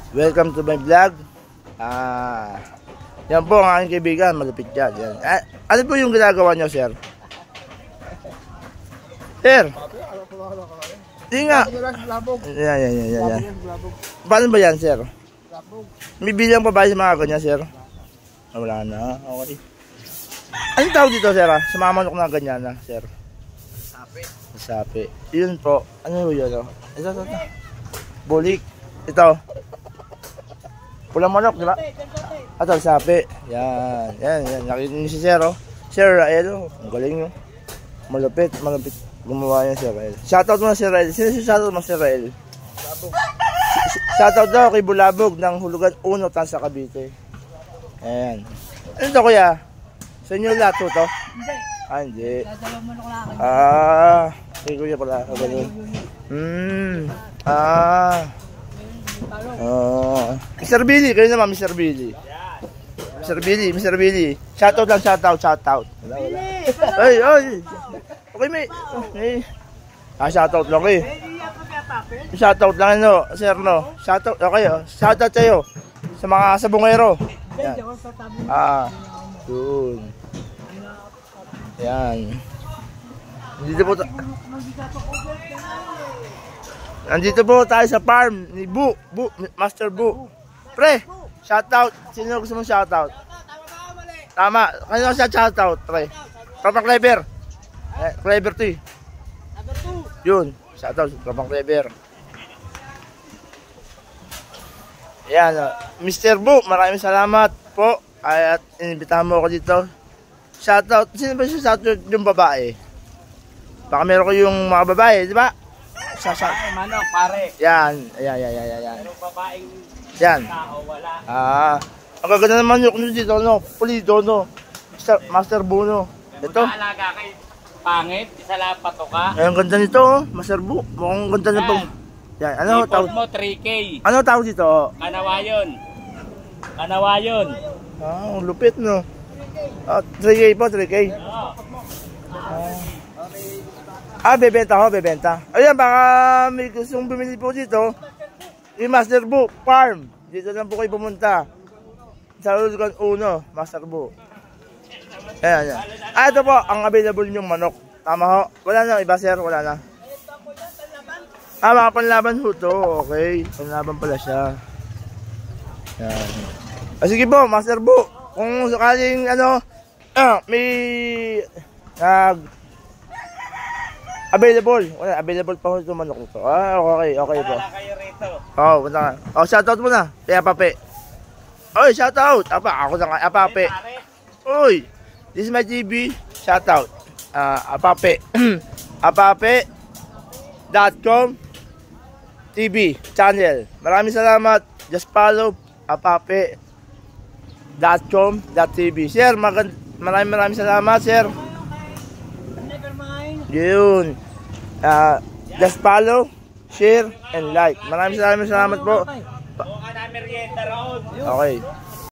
Welcome to my vlog. Yan po ang aking kaibigan, malupit yan. Ano po yung ginagawa nyo, sir? Sir? Hindi nga. Yan. Paano ba yan, sir? May bilang pa ba sa mga ganyan, sir? Wala na. Okay. Anong tawag dito, sir? Sa mga manok na ganyan na, sir? Sapi. Yun po. Ano yun? Ito. Bulik. Ito. Pulang manok, di ba? Ito, sapi. Yan. Nakita niyo si sir, oh. Sir Rael, ang galing, oh. Malupit. Gumawa yan, Sir Rael. Shoutout mo na, Sir Rael. Sino si shoutout mo, Sir Rael? Shoutout daw kay Bulabog ng Hulugan 1, Tansa, Cavite. Ayan. Ano to, kuya? Sa inyo lahat to? Hindi. Hindi. Dadalawang manok lang. Kay kuya pala. Mr. Billy, kayo naman, Mr. Billy. Mr. Billy. Shoutout lang, shoutout. Ay. Okay, mate. Shoutout lang eh. Shoutout lang, no, sir, no. Shoutout, okay, oh. Shoutout sa'yo. Sa mga sabungero. Yan. Yun. Yan. Nandito po tayo sa farm ni Master Bu. Pre, shoutout. Sino gusto mong shoutout? Tama. Kanino siya shoutout, pre? Tropang Clever. Clever 2. Yun. Shoutout. Tropang Clever. Yan. Mr. Bu, maraming salamat po. At inibitahan mo ako dito. Shoutout. Sino ba siya shoutout yung babae? Baka meron ko yung mga babae, di ba? Manok, pare. Yan. Pero babaeng yan. tao, wala. Ang gaganda naman yung dito, no? Pulido, no? Master Bu, no? Ito. Alaga kay pangit, isa lang patoka. Ay, ang ganda nito, oh. Master Bu. Mukhang ganda na pang... Yan. Ano tawag? mo 3K. Ano tawag dito? Kanawayon. Ang lupit, no? 3K po, 3K. Bebenta. Ayan, baka may gustong bumili po dito. Yung Master Bu Farm. Dito lang po kayo pumunta. Sa Hulugan 1, Master Bu. Ayan. Ito po, ang available yung manok. Tama ho? Wala na, iba, sir? Wala na. Mga panlaban ho to. Okay, panlaban pala siya. Ayan. Sige po, Master Bu. Kung sakaling, may available. Wala, available pa ho ito manok ito. Okay po. Wala kayo rito. Punta ka. Shoutout mo na. Kaya Apape. Oy, shoutout. Ako na nga, Apape. Oy, this is my TV. Shoutout. Apape. Apape.com TV channel. Maraming salamat. Just follow apape.com.tv. Sir, maraming salamat, sir. Yun. Just follow, share, and like. Maraming salamat po. Buka na merienda roon. Okay.